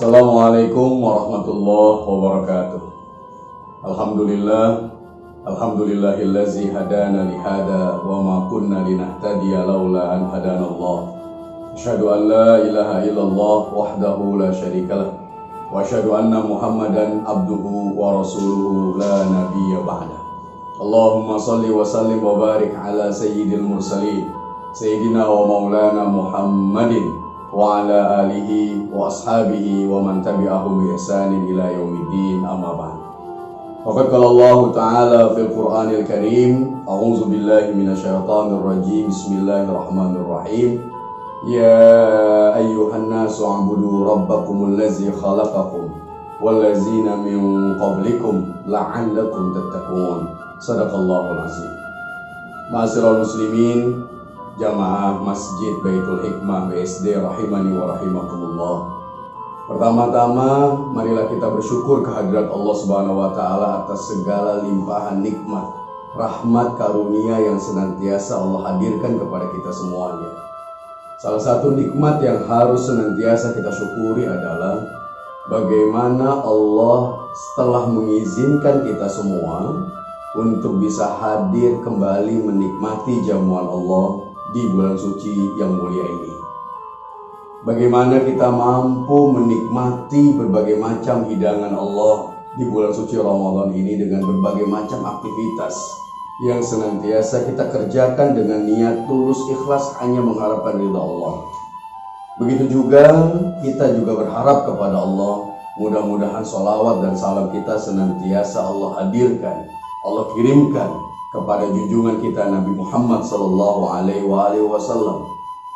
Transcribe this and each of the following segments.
Assalamualaikum warahmatullahi wabarakatuh. Alhamdulillah, alhamdulillahillazi hadana lihada wa ma kunna linahtadiya laula an hadanallah. Asyhadu an la ilaha illallah wahdahu la syarikalah wa asyhadu anna Muhammadan abduhu wa rasuluhu la nabiyya ba'da. Allahumma salli wa sallim wa barik ala sayyidil mursalin sayyidina wa maulana Muhammadin wa ala alihi wa ashabihi wa man tabi'ahum bi ihsanin ila yaumiddin, amma ba'd. Faqad qala Allah Ta'ala fil Qur'anil Karim, a'udzu billahi minasyaitonir rajim. Bismillahirrahmanirrahim. Ya ayyuhan nasu u'budu rabbakumul ladzi khalaqakum wal ladzina min qablikum la'allakum tattaqun. Shadaqallahul azim. Ma'asyiral muslimin, jamaah Masjid Baitul Hikmah BSD rahimani wa rahimakumullah. Pertama-tama marilah kita bersyukur kehadirat Allah Subhanahu wa taala atas segala limpahan nikmat, rahmat karunia yang senantiasa Allah hadirkan kepada kita semuanya. Salah satu nikmat yang harus senantiasa kita syukuri adalah bagaimana Allah setelah mengizinkan kita semua untuk bisa hadir kembali menikmati jamuan Allah di bulan suci yang mulia ini. Bagaimana kita mampu menikmati berbagai macam hidangan Allah di bulan suci Ramadan ini dengan berbagai macam aktivitas yang senantiasa kita kerjakan dengan niat tulus ikhlas hanya mengharapkan ridha Allah. Begitu juga kita juga berharap kepada Allah, mudah-mudahan sholawat dan salam kita senantiasa Allah hadirkan, Allah kirimkan kepada junjungan kita Nabi Muhammad sallallahu alaihi wasallam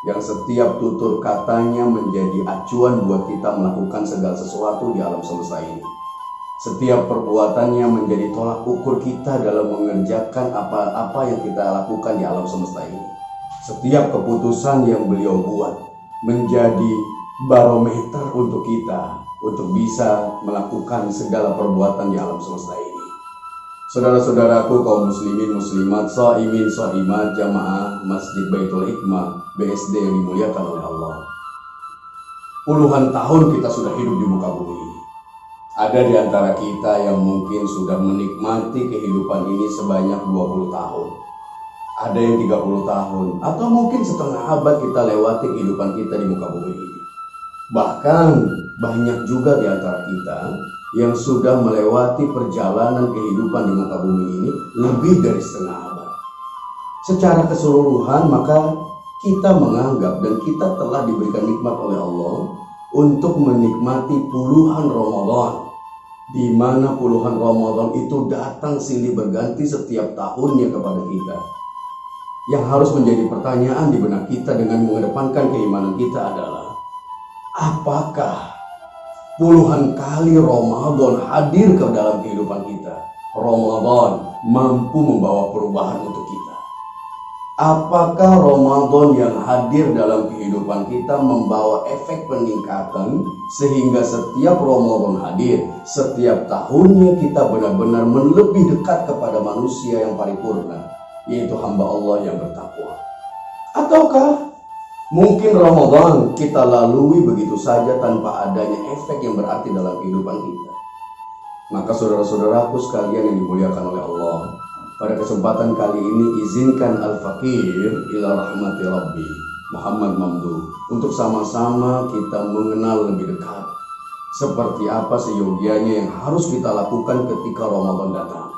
yang setiap tutur katanya menjadi acuan buat kita melakukan segala sesuatu di alam semesta ini. Setiap perbuatannya menjadi tolak ukur kita dalam mengerjakan apa yang kita lakukan di alam semesta ini. Setiap keputusan yang beliau buat menjadi barometer untuk kita untuk bisa melakukan segala perbuatan di alam semesta ini. Saudara-saudaraku kaum muslimin muslimat, shaimin shaimat, jamaah Masjid Baitul Hikmah BSD yang dimuliakan oleh Allah. Puluhan tahun kita sudah hidup di muka bumi ini. Ada di antara kita yang mungkin sudah menikmati kehidupan ini sebanyak 20 tahun. Ada yang 30 tahun, atau mungkin setengah abad kita lewati kehidupan kita di muka bumi ini. Bahkan banyak juga di antara kita yang sudah melewati perjalanan kehidupan di muka bumi ini lebih dari setengah abad. Secara keseluruhan maka kita menganggap dan kita telah diberikan nikmat oleh Allah untuk menikmati puluhan Ramadan, di mana puluhan Ramadan itu datang silih berganti setiap tahunnya kepada kita. Yang harus menjadi pertanyaan di benak kita dengan mengedepankan keimanan kita adalah, apakah puluhan kali Ramadan hadir ke dalam kehidupan kita, Ramadan mampu membawa perubahan untuk kita? Apakah Ramadan yang hadir dalam kehidupan kita membawa efek peningkatan sehingga setiap Ramadan hadir, setiap tahunnya kita benar-benar lebih dekat kepada manusia yang paripurna, yaitu hamba Allah yang bertakwa? Ataukah mungkin Ramadan kita lalui begitu saja tanpa adanya efek yang berarti dalam kehidupan kita? Maka saudara-saudaraku sekalian yang dimuliakan oleh Allah, pada kesempatan kali ini izinkan Al-Faqir ila rahmati Rabbi Muhammad Mamdu untuk sama-sama kita mengenal lebih dekat seperti apa seyogianya yang harus kita lakukan ketika Ramadan datang.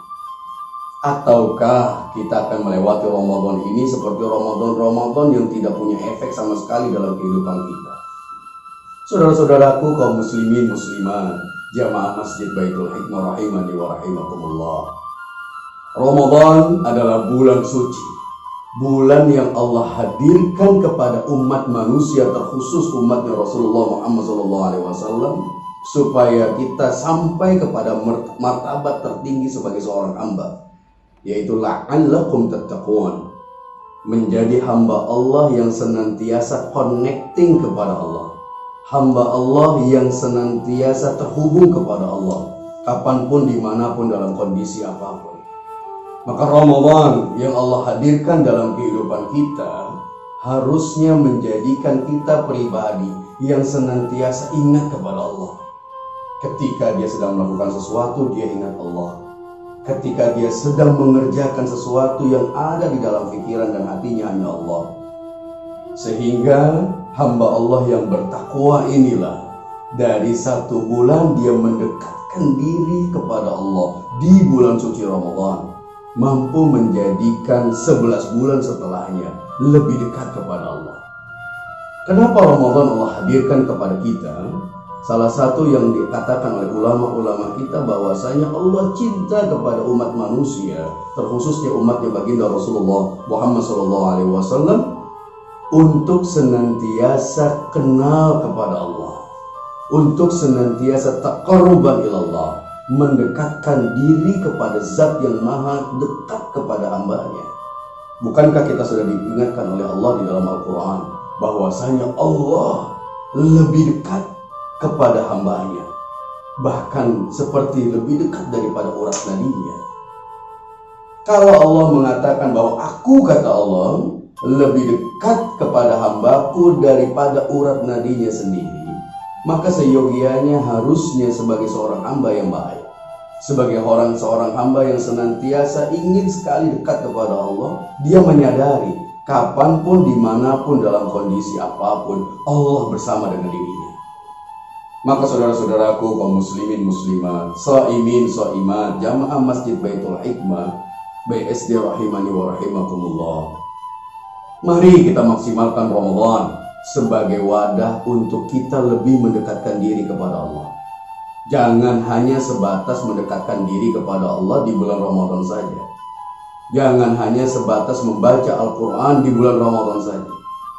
Ataukah kita akan melewati Ramadan ini seperti Ramadan yang tidak punya efek sama sekali dalam kehidupan kita? Saudara-saudaraku kaum muslimin muslimat, jamaah Masjid Baitul Hikmah rahimani wa rahimakumullah. Ramadan adalah bulan suci, bulan yang Allah hadirkan kepada umat manusia, terkhusus umatnya Rasulullah Muhammad SAW, supaya kita sampai kepada martabat tertinggi sebagai seorang hamba, yaitu la'allakum tattaqun, menjadi hamba Allah yang senantiasa connecting kepada Allah, hamba Allah yang senantiasa terhubung kepada Allah kapanpun, dimanapun, dalam kondisi apapun. Maka Ramadan yang Allah hadirkan dalam kehidupan kita harusnya menjadikan kita pribadi yang senantiasa ingat kepada Allah, Ketika dia sedang melakukan sesuatu, dia ingat Allah. Ketika dia sedang mengerjakan sesuatu yang ada di dalam pikiran dan hatinya hanya Allah. Sehingga hamba Allah yang bertakwa inilah dari 1 bulan dia mendekatkan diri kepada Allah di bulan suci Ramadan, mampu menjadikan 11 bulan setelahnya lebih dekat kepada Allah. Kenapa Ramadan Allah hadirkan kepada kita? Salah satu yang dikatakan oleh ulama-ulama kita bahwasanya Allah cinta kepada umat manusia, terkhususnya umatnya baginda Rasulullah Muhammad SAW, untuk senantiasa kenal kepada Allah, untuk senantiasa taqarruban ilallah, mendekatkan diri kepada zat yang maha dekat kepada hambanya. Bukankah kita sudah diingatkan oleh Allah di dalam Al-Quran bahwasanya Allah lebih dekat kepada hambanya, bahkan seperti lebih dekat daripada urat nadinya. Kalau Allah mengatakan bahwa aku, kata Allah, lebih dekat kepada hambaku daripada urat nadinya sendiri, maka seyogianya harusnya sebagai seorang hamba yang baik, sebagai seorang hamba yang senantiasa ingin sekali dekat kepada Allah, dia menyadari kapanpun, dimanapun, dalam kondisi apapun, Allah bersama dengan dirinya. Maka saudara-saudaraku kaum muslimin muslimat, shaimin shaimat, jamaah Masjid Baitul Hikmah BSD rahimani wa rahimakumullah, mari kita maksimalkan Ramadan sebagai wadah untuk kita lebih mendekatkan diri kepada Allah. Jangan hanya sebatas mendekatkan diri kepada Allah di bulan Ramadan saja. Jangan hanya sebatas membaca Al-Quran di bulan Ramadan saja.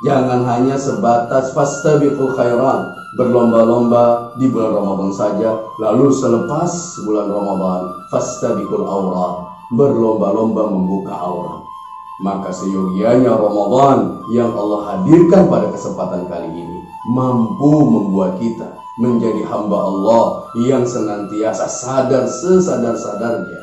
Jangan hanya sebatas fastabiqul khairat, berlomba-lomba di bulan Ramadan saja, lalu selepas bulan Ramadan fastabiqul aurat, berlomba-lomba membuka aurat. Maka seyogianya Ramadan yang Allah hadirkan pada kesempatan kali ini mampu membuat kita menjadi hamba Allah yang senantiasa sadar sesadar-sadarnya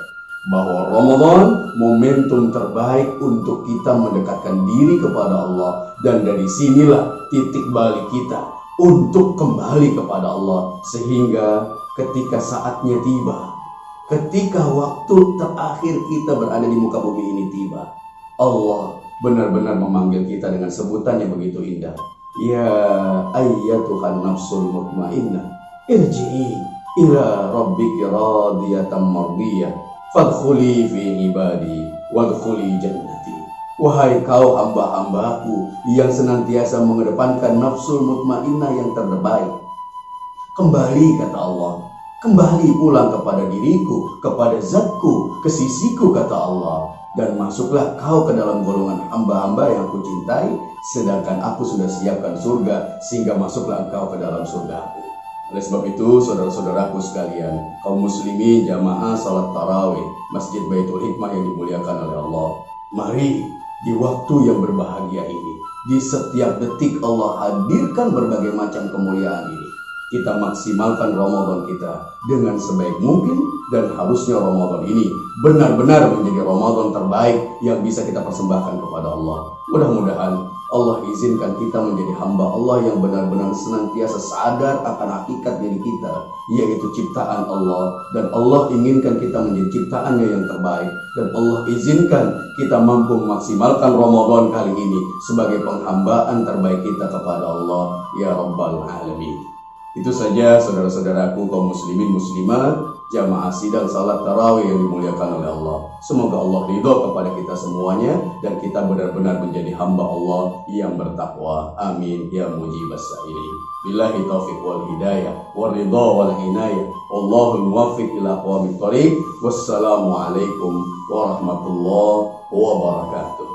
bahwa Ramadan momentum terbaik untuk kita mendekatkan diri kepada Allah, dan dari sinilah titik balik kita untuk kembali kepada Allah, sehingga ketika saatnya tiba, ketika waktu terakhir kita berada di muka bumi ini tiba, Allah benar-benar memanggil kita dengan sebutan yang begitu indah. Ya ayyatuhan nafsul mutmainnah, irji'i ila rabbiki radiyatan mardiyah, fadkhuli fi ibadi wadkhuli jannati. Wahai kau hamba-hambaku yang senantiasa mengedepankan nafsul mutmainnah yang terbaik, kembali, kata Allah, kembali pulang kepada diriku, kepada zatku, ke sisiku, kata Allah, dan masuklah kau ke dalam golongan hamba-hamba yang aku cintai, sedangkan aku sudah siapkan surga, sehingga masuklah engkau ke dalam surgaku. Oleh sebab itu, saudara-saudaraku sekalian, kaum muslimin jamaah salat tarawih Masjid Baitul Hikmah yang dimuliakan oleh Allah, mari di waktu yang berbahagia ini, di setiap detik Allah hadirkan berbagai macam kemuliaan ini, kita maksimalkan Ramadan kita dengan sebaik mungkin, dan harusnya Ramadan ini benar-benar menjadi Ramadan terbaik yang bisa kita persembahkan kepada Allah. Mudah-mudahan Allah izinkan kita menjadi hamba Allah yang benar-benar senantiasa sadar akan hakikat diri kita, yaitu ciptaan Allah, dan Allah inginkan kita menjadi ciptaannya yang terbaik, dan Allah izinkan kita mampu memaksimalkan Ramadan kali ini sebagai penghambaan terbaik kita kepada Allah ya Rabbal Alamin. Itu saja saudara-saudaraku kaum muslimin muslimat, jamaah sidang salat tarawih yang dimuliakan oleh Allah. Semoga Allah ridho kepada kita semuanya, dan kita benar-benar menjadi hamba Allah yang bertakwa. Amin ya mujibas sa'ilin. Billahi taufiq wal hidayah wal ridho wal inayah. Wallahul muwaffiq ila aqwamit thoriq. Wassalamualaikum warahmatullahi wabarakatuh.